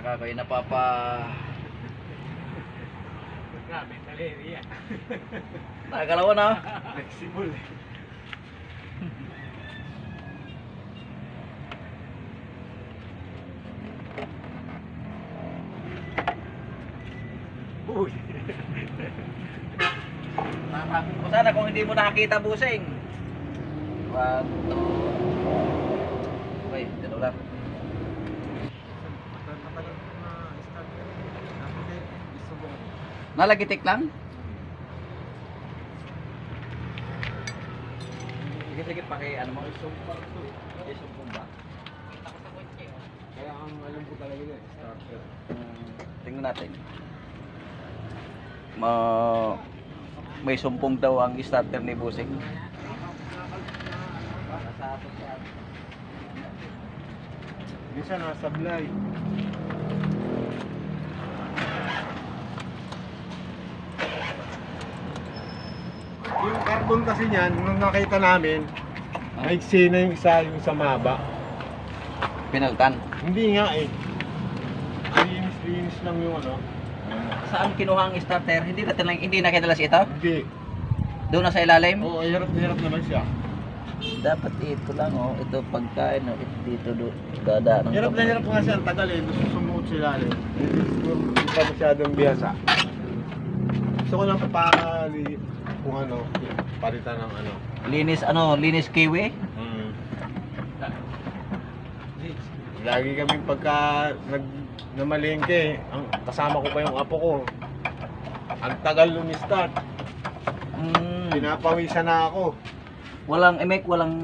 Kakoy napapa... Grabe, taleri yan. Nakakalawa na. Flexible. Uy. Nakakapin ko sana kung hindi mo nakakita busing. 1, 2... Okay, dito lang. Nalagitik lang? Dikit-dikit pa kay ano mo? Isumpar to. Isumpar ba? Kaya ang alam ko talaga yun, starter. Tingnan natin. May sumpong daw ang starter ni Busing. Minsan nasablay. Yung carbon kasi niyan, nung nakita namin, maigsi na yung isa, yung sa maba. Pinaltan. Hindi nga eh. Linis lang yung ano. Saan kinuha ang starter? Hindi na kinalas ito? Hindi. Doon na sa ilalim? Oo, hirap na hirap naman siya. Dapat ito lang oh. Ito pagkain oh. Ito dito dadaan. Hirap na hirap nga siya, ang tagal eh. Gusto sumuot sila eh. Hindi pa masyadong biyasa. Gusto ko lang papakali kung ano, palitan ng ano. Linis kiwi? Lagi kami pagka namalengke, ang kasama ko pa yung apo ko. Ang tagal lumi-start. Pinapawisan na ako. Walang emek, walang...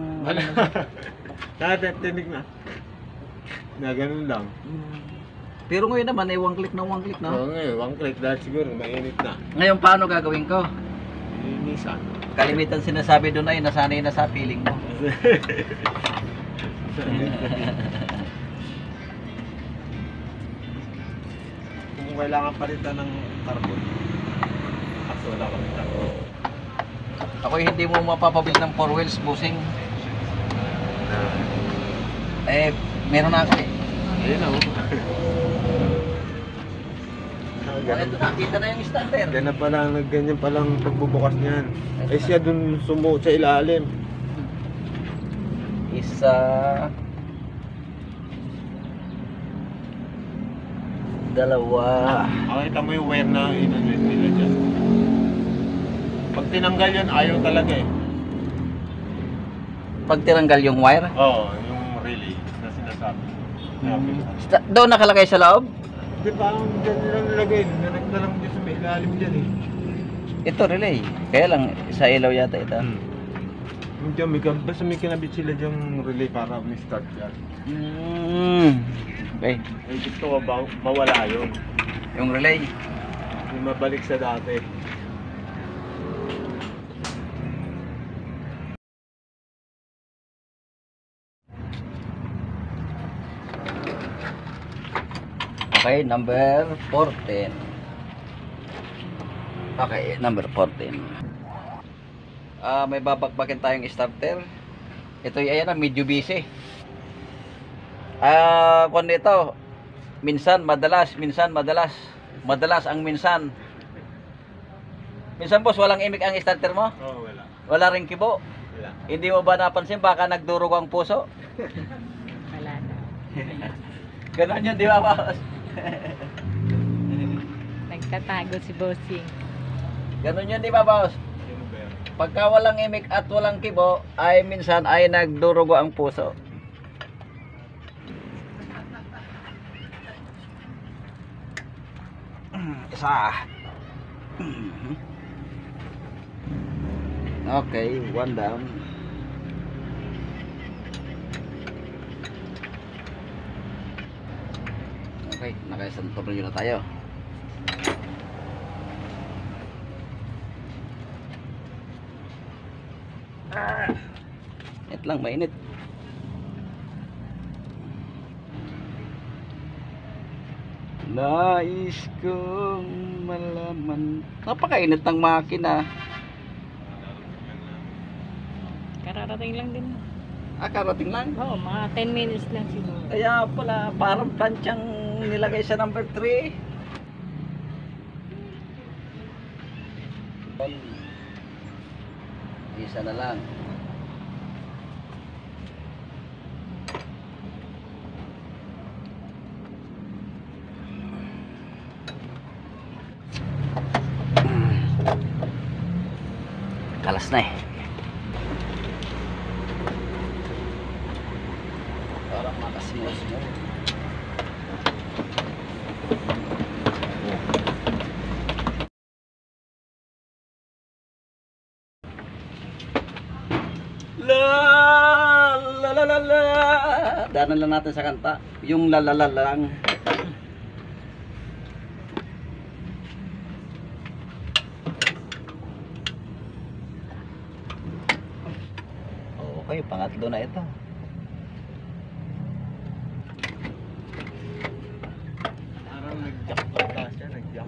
Tinig na. Na ganun lang. Pero ngayon naman ay one click na. Oo ngayon, one click dahil siguro mainit na. Ngayon paano gagawin ko? Linisan. Kalimitan sinasabi doon ay nasanay na sa feeling mo. Kung kailangan palitan ng carbon. Kaso wala kami carbon. Ako hindi mo mapapabili ng 4 wheels Busing. Meron na ako eh. Ayun na. Ito nakita na yung starter. Ganyan palang pagbubukas niyan. Eh siya dun sumuot sa ilalim. Isa. Dalawa. Makita mo yung wire na inanwit nila dyan. Pag tinanggal yan, ayaw talaga eh. Pag tinanggal yung wire, Oo, yung relay na sinasabi. doon nakalagay sa loob. Di ba, ang dyan nilang nilagay, nanak na lang dyan sa may ilalim dyan eh. Ito relay. Kaya lang sa ilaw yata ito. Yung dyan, basta may kinabit sila dyan relay para may start yan. Okay. Eh gusto ko ba mawala yun? Yung relay. Yung mabalik sa dati. Okay, number 14. Okay, number 14. May babakbakin tayong starter. Ito ay ayan na, medyo busy. Kung dito, minsan madalas. Madalas ang minsan. Minsan boss, walang imik ang starter mo? Oo, wala. Wala ring kibo? Wala. Hindi mo ba napansin baka nagdurog ang puso? Wala na. Ganon yun, di ba boss? Nagtatago si Bossing. Ganon yun, di ba boss? Pagka walang imik at walang kibo, ay minsan ay nagdurugo ang puso. Isa. Okay, one down. Okay, naka-isang tornilyo na tayo. Init lang, mainit. Nais kong malaman. Napakainit ng makina. Kararating lang din. Karating lang. Oo, mga 10 minutes lang siguro. Kaya pala, parang planchang nilagay sa number 3. Isa na lang. Kalas na eh. Parang makasimos mo. La la la la la. Daanan lang natin sa kanta. Yung la la la lang. Okay, pangatlo na ito. Parang nag-jack pa siya, nag-jack.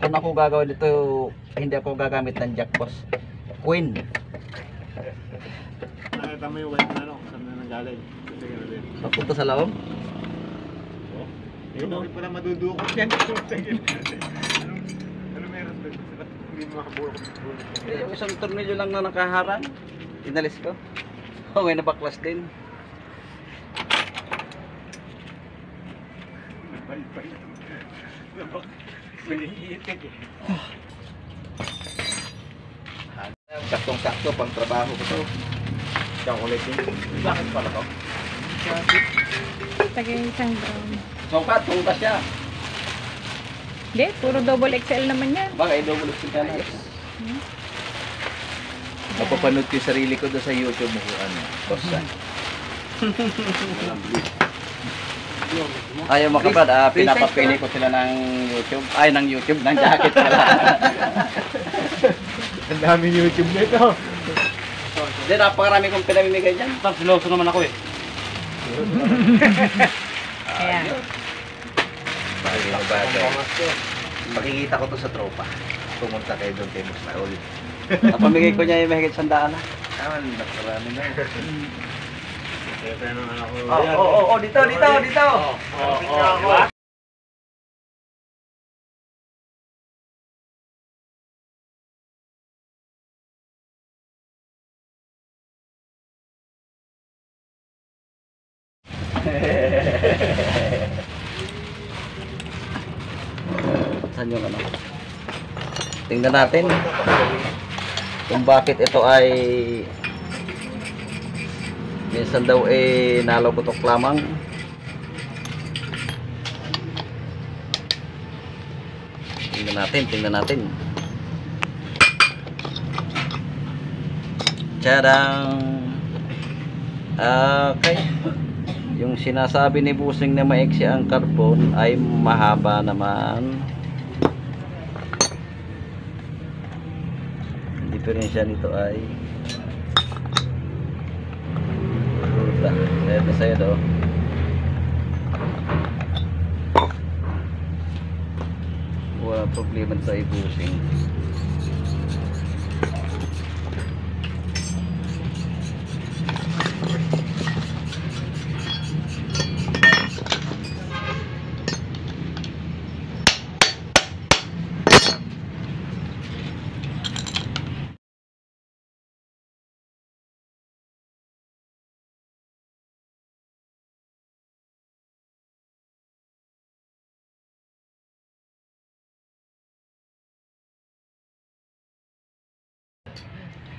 Kung ako gagawin dito, hindi ako gagamit ng jack boss. Queen. Nakita mo yung white na ano, saan na nanggaling. Kasi gano'n din. Papunta sa loob. Oh, yun, hindi pa na madudukot yan. Ano meron doon? Ba't hindi mo makabulok? Yung isang tornilyo lang na nakaharang. Inalis ko. Oh, may nabaklas din. Nabay-bay. Nag-iitik eh. Saktong-sakto pang trabaho ko to. Chocolate yun. Bakit pala to? Tagay isang brown. Songkat, songkat siya. Hindi, puro double XL naman yan. Baka i-double ka na. Napapanood ko yung sarili ko doon sa YouTube mo kung ano. Kosa. Ayaw mga kabrad, pinapapili ko sila ng YouTube. Ay, ng YouTube, ng jacket pala. Ang daming YouTube nito. Hindi, napakarami kong pinamimigay dyan. Tapos siloso naman ako eh. Kaya, Bagay na bagay. Makikita ko to sa tropa. Pumunta kayo doon kay Musmaol. Napamigay ko niya yung mahigit 100 na. Ah, nakarami na. Kaya tayo ng anak ko. Oo, dito. Oo. Saan yung ano? Tingnan natin kung bakit ito ay minsan daw nalokotok lamang. Tingnan natin. Tadang! Okay. Yung sinasabi ni Busing na maiksi ang carbon ay mahaba naman. Diferensya nito ay saya daw. Wala problema sa ibusing.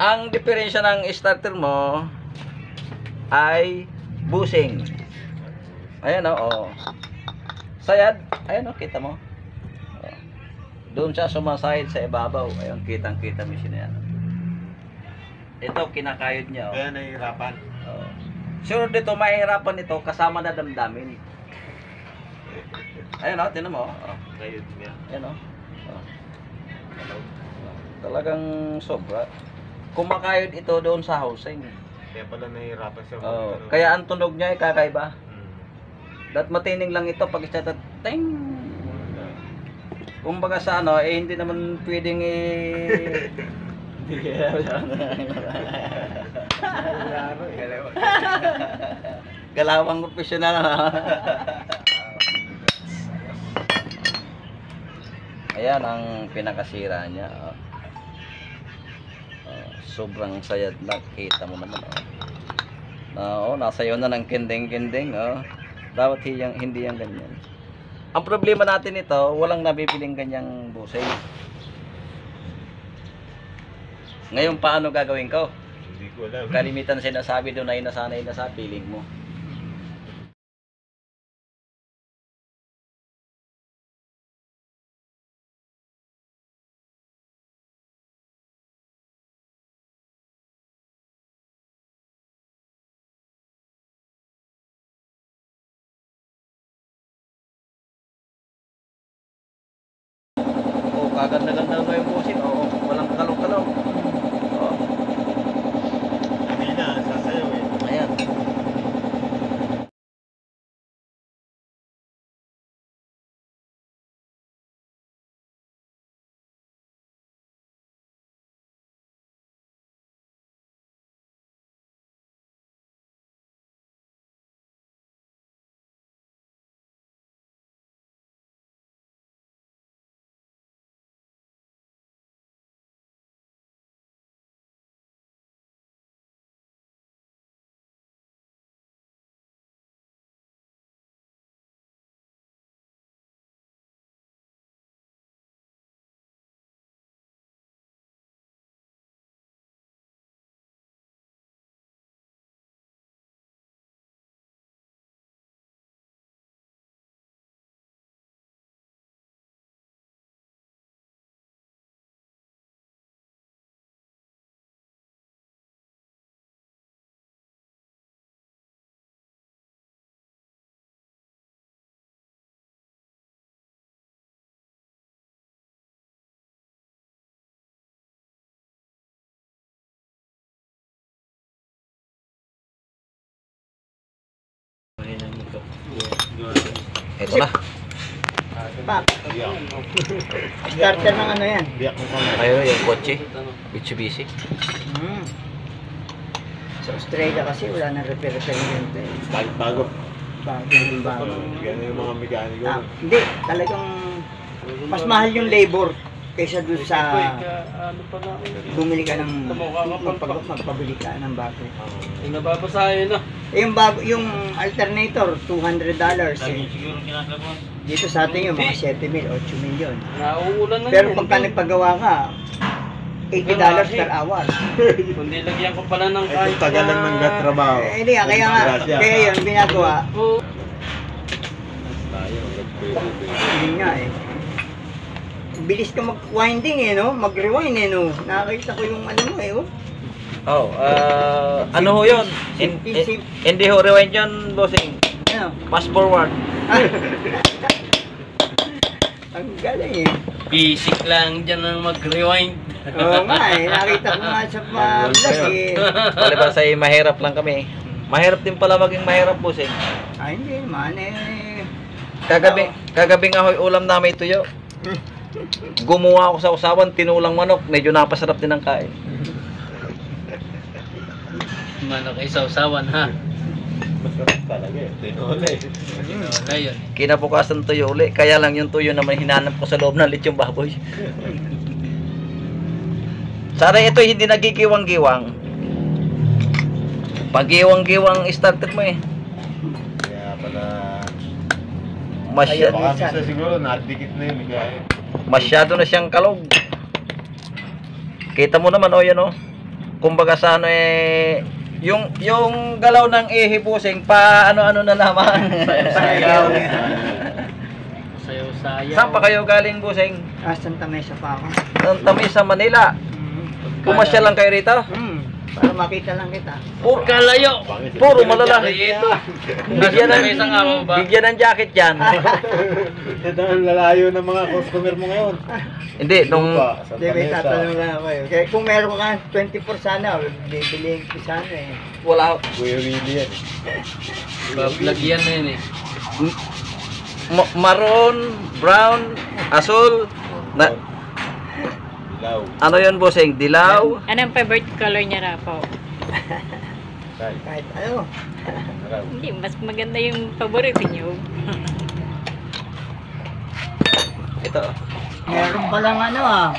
Ang diferensya ng starter mo ay busing. Ayan o. Sayad. Ayan o, kita mo. Oh. Doon siya sumasahid sa ibabaw. Ayun, kitang-kita mo siya yan. Ito, kinakayod niya. Oh. Kaya nahihirapan. Oh. Sure dito, mahihirapan ito kasama na damdamin. Ayan o, tinan mo. Oh. Kayod niya. Ayan o. Oh. Talagang sobra. Kumakayod ito doon sa housing. Kaya pala nahihirapan siya. Oh, kaya ang tunog niya ay kakaiba. Hmm. Dat matining lang ito pag isa ting. Kumbaga sa ano, hindi naman pwedeng galawang professional. Ayan ang pinakasira niya. Sobrang sayad na. Kita mo naman. Nasa iyo na ng kending-kending. Dapat hindi yan ganyan. Ang problema natin ito, walang nabibiling ganyang busay. Ngayon, paano gagawin ko? Hindi ko alam. Kalimitan sinasabi doon ay nasanay na sa piling mo. Kaganda-ganda na yung busing. Walang kalong-kalong. Hindi na, sasayaw eh. Ayan. Ito na. Starter ng ano yan? Biyak mo kami. Ayun yung kotse. Mitsubishi. Sa Australia kasi wala nang repair-repair yun. Bago. Bago. Yan yung mga mekaniko. Hindi, talagang mas mahal yung labor kaysa doon sa bumili ka ng magpabili ka ng bago. Nababasahin na. Yung bago, yung alternator $200 eh. Dito sa atin yung mga 7 mil, 8 milyon. Nauulan na Pero yun. pagka nagpagawa ka, $80 per hour. Kundi lagyan ko pala ng kahit Tagal lang ng trabaho. Hindi nga, kaya yun ginagawa. Oo. Tayo, Hindi nga eh. Bilis ka mag-winding eh, no? Mag-rewind eh, no? Nakakita ko yung ano mo eh, oh. Ano ho yun? Hindi ho rewind yun, bossing. Ano? Fast forward. Ang galing eh. Basic lang dyan ang mag-rewind. Oo nga eh, nakita ko nga sa mga vlog eh. Palibas ay mahirap lang kami. Mahirap din pala maging mahirap, bossing. Ay hindi naman eh. Kagabi nga ho'y ulam namin tuyo. Gumawa ako sa usawan, tinulang manok. Medyo napasarap din ang kain. Manok ay sausawan ha. Masarap talaga eh. Tinola eh. Wala yun. Kinabukasan tuyo uli. Kaya lang yung tuyo naman hinanap ko sa loob ng lechong baboy. Sana ito hindi nagigiwang-giwang. Pag-giwang-giwang starter mo eh. Kaya pala... Masyado, Baka minsan siguro nadikit na yun. masyado na siyang kalog. Kita mo naman yan Kumbaga sa ano yung galaw ng ihipusing pa ano-ano na naman. Sayaw. Sayaw-sayaw. Saan pa kayo galing, busing? Santa Mesa pa ako. Santa Mesa, Manila. Pumasya lang kayo rito? Para makita lang kita. Kalayo. Puro malalaki. Bigyan ng isang araw ba? Bigyan ng jacket yan. Ito ang lalayo ng mga customer mo ngayon. Hindi, nung Hindi, may tatanong lang ako eh. Kaya kung meron ka 24 sana, bibiliin ko sana eh. wala Kuya Willie yan. Lagyan na yun eh. maroon, brown, asul, na, Dilaw. ano yun, bossing? Dilaw. Anong favorite color niya, Rapo? Kahit ano. Araw. Hindi, mas maganda yung paborito niyo. Ito. Meron palang ano ah.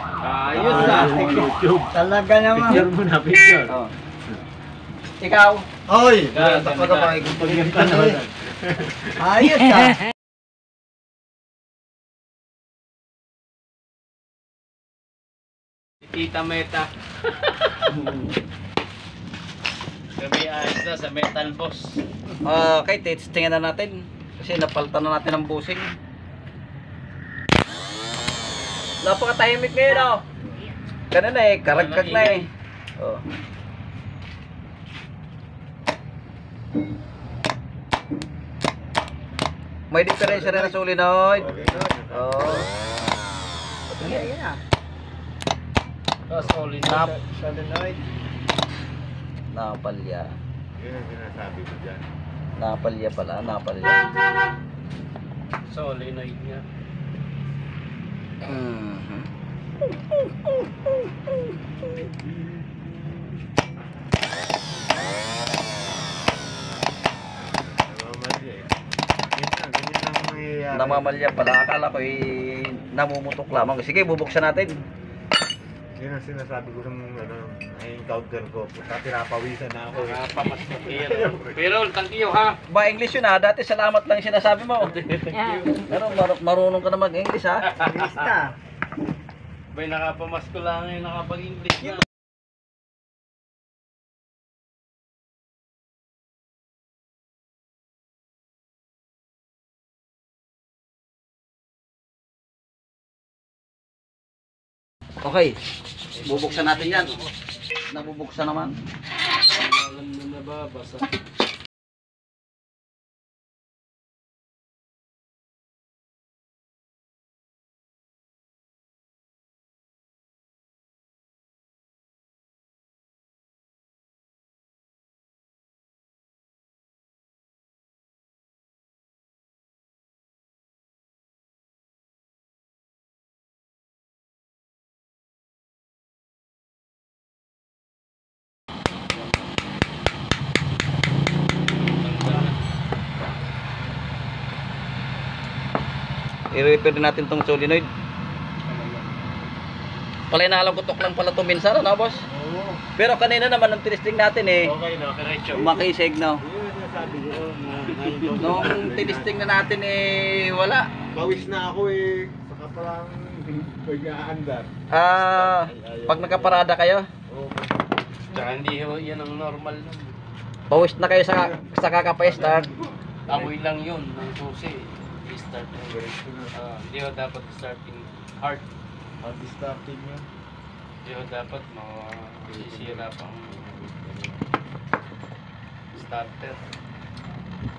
Ayos ah. YouTube. Talaga naman. Picture mo na, picture. Oh. Ikaw, Hoy! Ganda, Takot na ganda. pakikipag yan ka na. Ayos ah. Tita Meta. Kami ayos na sa Metal Boss. okay, testingan na natin. Kasi napalitan na natin ang busing. Napakatahimik ngayon, oh. Ganun eh, karagkag na eh. Oh. May diferensya rin sa solenoid. Oh. Yan ah. Oh, solid. Solenoid. Napalya. Yun ang sinasabi ko dyan. Napalya pala, napalya. Solenoid nga. Mhm. Namamadya eh. Ganyan lang ang nangyayari. Namamalya pala. Akala ko eh, namumutok lamang. Sige, bubuksan natin. Yun ang sinasabi ko sa ano, na-encounter ko. Pagka pinapawisan na ako. Nakapamas na kayo. Pero, thank you ha. Ba, English yun ha. Dati salamat lang yung sinasabi mo. Pero marunong ka na mag-English ha. Lista. Bay, nakapamas ko lang yung nakapag-English na. Okay. Bubuksan natin yan. Nabubuksan naman. Alam na nababasa. I-repair natin tong solenoid. Palay na alam kutok lang pala itong minsan, ano boss? Oo. Pero kanina naman ang tinisting natin eh. Okay no, diretso. Makisig no. Yun ang sinasabi ko. Na-encounter Nung ko. tinisting na natin eh, wala. Pawis na ako eh. Saka parang pag-aandar. Pag nakaparada kayo, Oo. Tsaka hindi ho, yan ang normal nun. pawis na kayo sa kakapa-start. Amoy lang yun ng susi. I-start mo. Diretso na. Hindi ho dapat starting hard. Pag-starting yun. Hindi ho dapat masisira pang starter.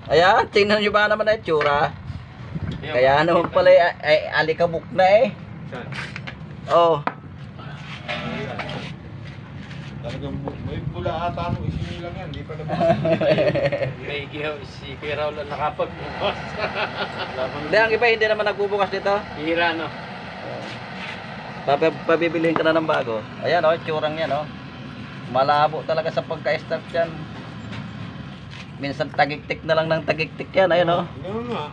Ayan, tingnan nyo ba naman ang itsura? Ayun, Kaya naman makikita pala ay alikabok na eh. Saan? Oh. Ayan. Talagang may bula ata mo isinilang yan. Di pa naman. May gihaw si Kuya Raul ang nakapagbukas. Hindi, ang iba hindi naman nagbubukas dito. Hira no. Pabibilihin ka na ng bago. Ayan oh, tsurang yan oh. Malabo talaga sa pagka-start yan. Minsan tagiktik na lang ng tagiktik yan. Ayan oh. Ganun nga.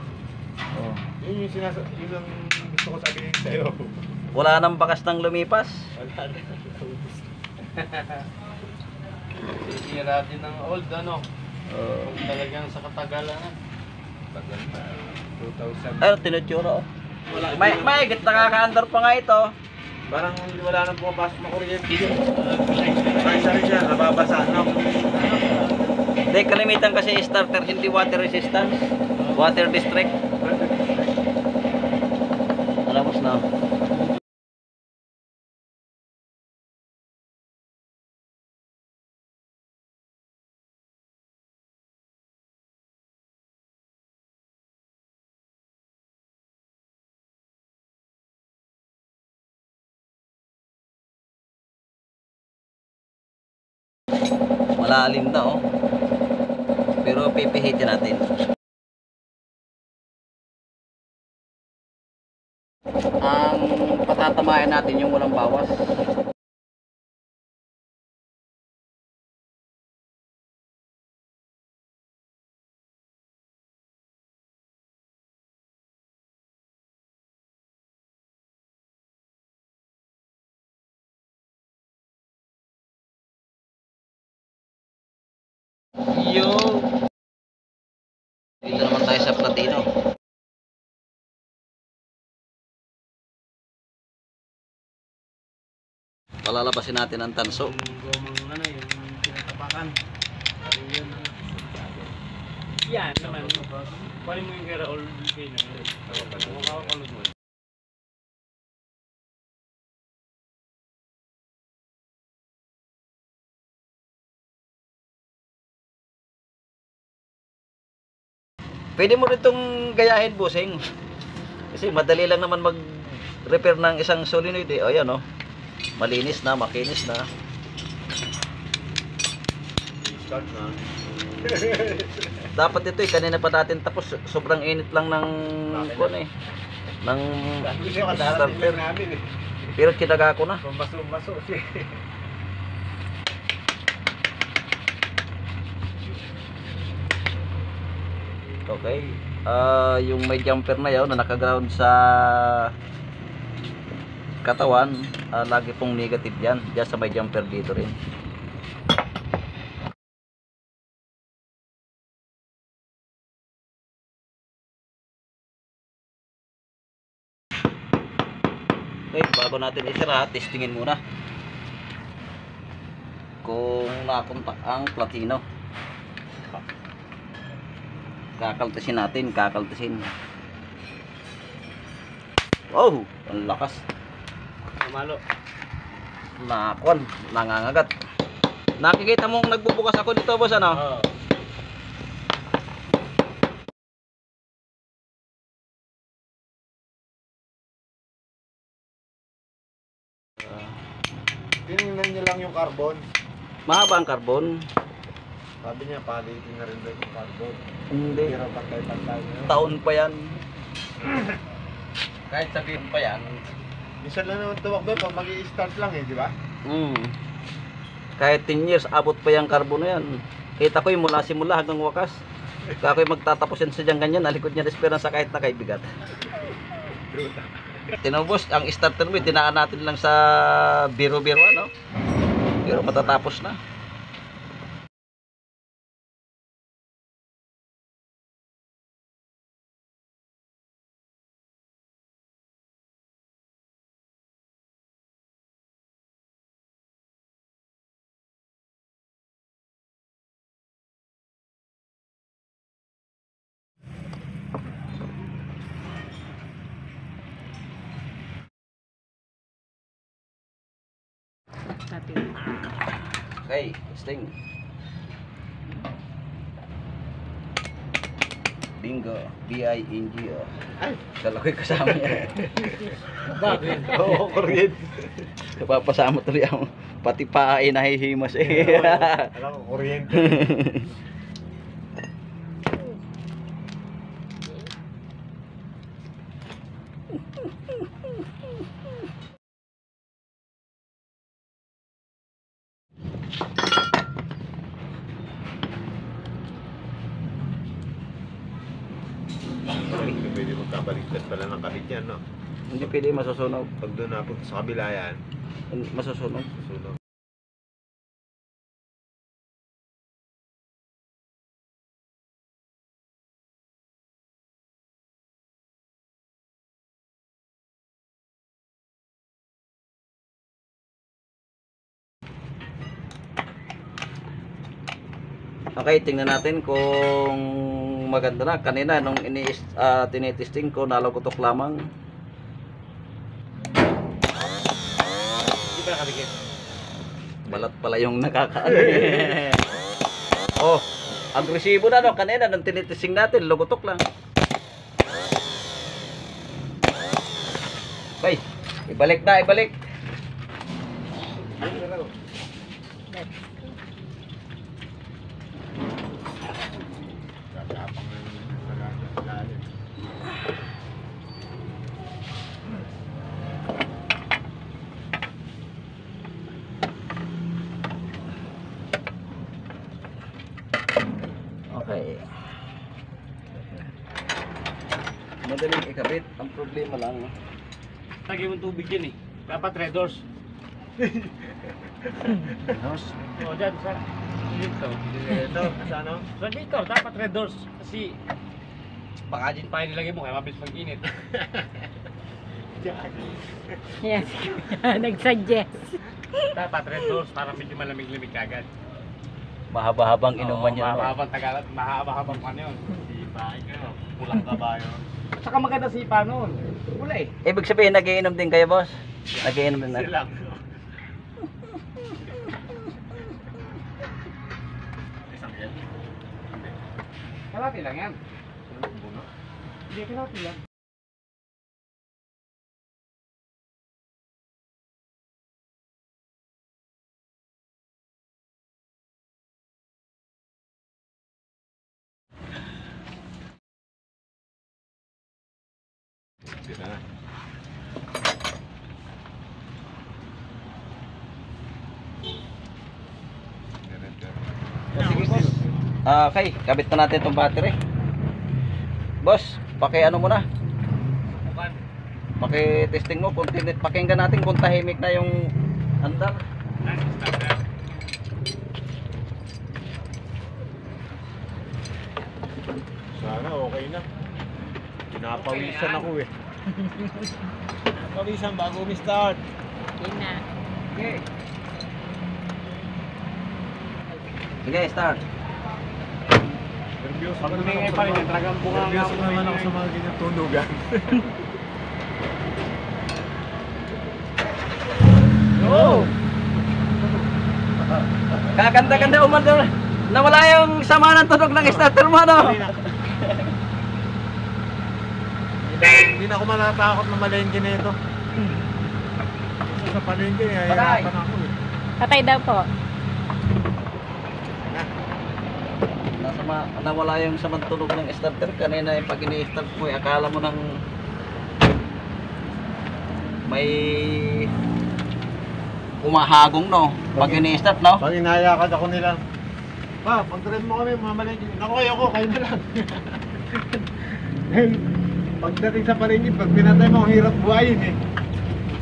Oh. Yun yung yun ang gusto ko sabihin sa'yo. Wala nang bakas ng lumipas. Wala na. Hira din ng old ano. Oh. Kung talagang sa katagalan. Tagal na. 2000. Ayun, tinutsura oh. May higit nakaka-under pa nga ito. Parang wala nang pumapasok na kuryente. Ay, sorry siya. Nababasa. No? Hindi, kalimitan kasi starter, hindi water resistance. Water district. Alam mo na. Malalim na oh. Pero pipihitin natin. Ang patatamayan natin yung walang bawas. platino. Palalabasin natin ang tanso. Gomang ano yung tinatapakan. Ano yun? Yan naman. Kunin mo yung kay Raul Pino. Makakalog mo. Pwede mo rin itong gayahin, bossing. Kasi madali lang naman mag-repair ng isang solenoid eh. O yan o. Malinis na, makinis na. Start na. Dapat ito eh, kanina pa natin tapos. Sobrang init lang ng kuwan eh. Ng Kasi kadarating starter. lang namin eh. Pero kinaga ko na. Maso siya. Okay. Yung may jumper na yun na nakaground sa katawan, lagi pong negative yan. Diyan sa may jumper dito rin. Okay, bago natin isira, testingin muna kung nakontak ang platino. Kakaltasin natin, kakaltasin. Wow, ang lakas. Mamalo. Nakon, nangangagat. Nakikita mong nagbubukas ako dito, boss, ano? Oo. Tinignan niyo lang yung carbon. Mahaba ang carbon. Sabi niya, palitin na rin daw yung carbon. Hindi. Pero pantay-pantay na. Taon pa yan. Kahit sabihin pa yan. Minsan lang naman tuwag doon pag mag-i-start lang eh, di ba? Kahit 10 years, abot pa yung carbon na yan. Kita ko yung mula simula hanggang wakas. Kaya ako'y magtatapos yan sa diyang ganyan. Nalikod niya esperanza kahit na kaibigat. Tinubos, ang starter mo, tinaan natin lang sa biro-biro, ano? Pero matatapos na. Natin. Okay, testing. Bingo, B-I-N-G-O. Ay! Dalakoy kasama niya. Bakit? Oo, kuryente. Napapasama tuloy ako. Pati pa ay nahihimas eh. Alam ko, kuryente. Pwede magkabaliktad pala ng kahit yan, no? Hindi pwede masusunog. Pag doon napunta sa kabila yan, Masusunog. sunog. Okay, tingnan natin kung maganda na. Kanina nung tinitesting ko, nalagotok lamang. Hindi ba nakabigit? Balat pala yung nakakaano. Oh, agresibo na no. Kanina nung tinitesting natin, lugotok lang. Okay, ibalik na, ibalik. Tatapang na yung sa lalim. Okay. Madaling ikabit. Ang problema lang, Lagi mong tubig yan eh. Dapat red doors. O, dyan sa... Dito. Ito, sa ano? So dito, dapat red doors. Kasi Baka dyan pa nilagay mo, kaya mabilis mag-init. Yes. Nag-suggest. Dapat red doors para medyo malamig-lamig kagad. Mahaba-habang inuman yan. Mahabang tagalat, mahaba-habang ano yun. Sipa, ikaw. Pulang kabayo. At saka maganda sipa nun. Wala eh. Ibig sabihin, nagiinom din kayo, boss? Nagiinom din na. Sila. Isang yan. Kalati lang yan. Hindi, kalati lang. Sige, boss. Okay, kabit na natin itong battery. Boss, ano mo na? Bukan. Paki-testing mo, pakinggan natin kung tahimik na yung andar. Starter. Sana okay na. Pinapawisan ako eh. Pinapawisan bago umi-start. Yun na. Okay. Sige, start. Nervyoso Pag pa naman tumingin ako pa rin, talagang bunga nga Nervyoso ako naman ako sa mga ganyang tunugan. Oh! Kaganda-ganda umandar. Nawala yung sama ng tunog ng starter mo, no? Hindi na ako matatakot na malengke na ito. Kasi sa palengke, hahirapan ako eh. Patay daw po. Nawala yung samang tunog ng starter. Kanina yung pag ini-start mo, akala mo nang may umahagong, no? Pag ini-start, no? Pag inayakad ako nila, pa, pag-drive mo kami, mamalengke. Naku, ayoko, kayo na lang. Dahil, pagdating sa palengke, pag pinatay mo, ang hirap buhayin eh.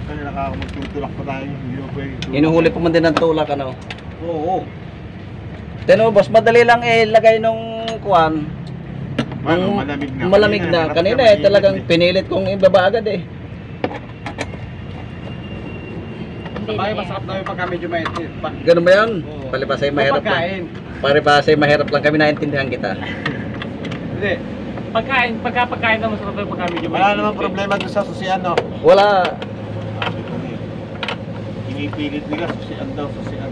Kanila ka ako magtutulak pa tayo. Hindi mo pwede tulak. Inuhuli po man din ng tulak, ano? Oo. Tino, boss, madali lang ilagay nung kuwan. Ano, Nung malamig na. Malamig na. Harap Kanina ka, eh, mainit talagang eh. pinilit kong ibaba agad eh. Hindi Sabay, na masarap yan. na yung pagka medyo mainit. Ganun ba yan? Oo. Palibasay mahirap lang. Pagkain. Palibasay mahirap lang kami, naintindihan kita. Hindi. Pagkain na masarap na yung pagka medyo mainit. Wala namang problema doon sa susian, no? Wala. Inipilit nila, susian daw, susian.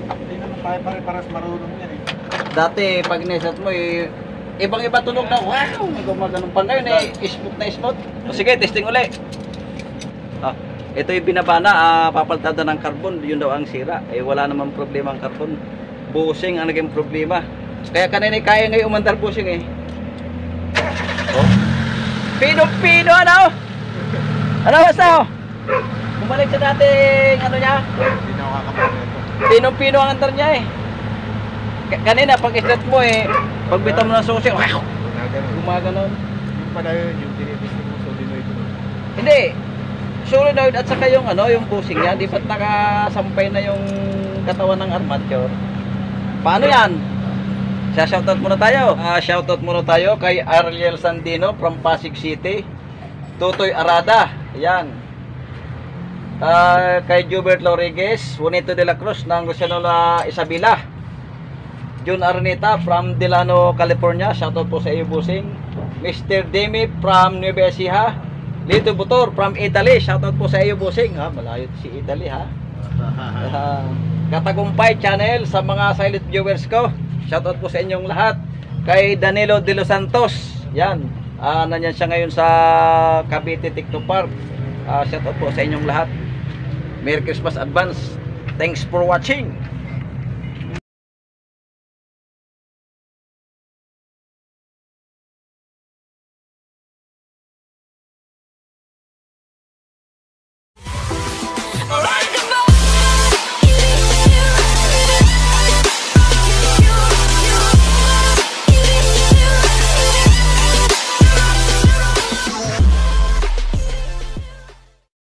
Hindi naman tayo pare-paras marunong yan eh. Dati, pag inesat mo eh, ibang-iba tunog na, wow! May gumagano'n pa ngayon eh, smooth na smooth. O sige, testing uli. Ah, ito yung binaba na, papaltada ng carbon, yun daw ang sira. Eh, wala namang problema ang carbon. Bushing ang naging problema. Kaya kanina kaya ngayon umandar bushing eh. Oh. Pino-pino ano? Ano basta oh? Bumalik sa dating ano niya? Hindi na ako kakapag ito. Pino-pino ang andar niya eh. Kanina pag start mo eh, pag bitaw mo ng susi, wow! Gumaganon. Yung pala yun, yung tinitesting mo, solenoid mo. Hindi. Solenoid at saka yung ano, yung bushing niya, di ba't nakasampay na yung katawan ng armature? Paano yan? Shoutout muna tayo. Shoutout muna tayo kay Ariel Sandino from Pasig City. Tutoy Arada. Ayan. Kay Jubert Loriguez, Juanito de la Cruz ng Rosanola Isabela. Jun Arnita from Delano, California. Shoutout po sa iyo, Busing. Mr. Demi from Nueva Ecija. Lito Butor from Italy. Shoutout po sa iyo, Busing. Ha, malayo si Italy, ha. Katagumpay Channel sa mga silent viewers ko. Shoutout po sa inyong lahat. Kay Danilo de los Santos. Yan. Nanyan siya ngayon sa Cavite Techno Park. Shoutout po sa inyong lahat. Merry Christmas advance. Thanks for watching.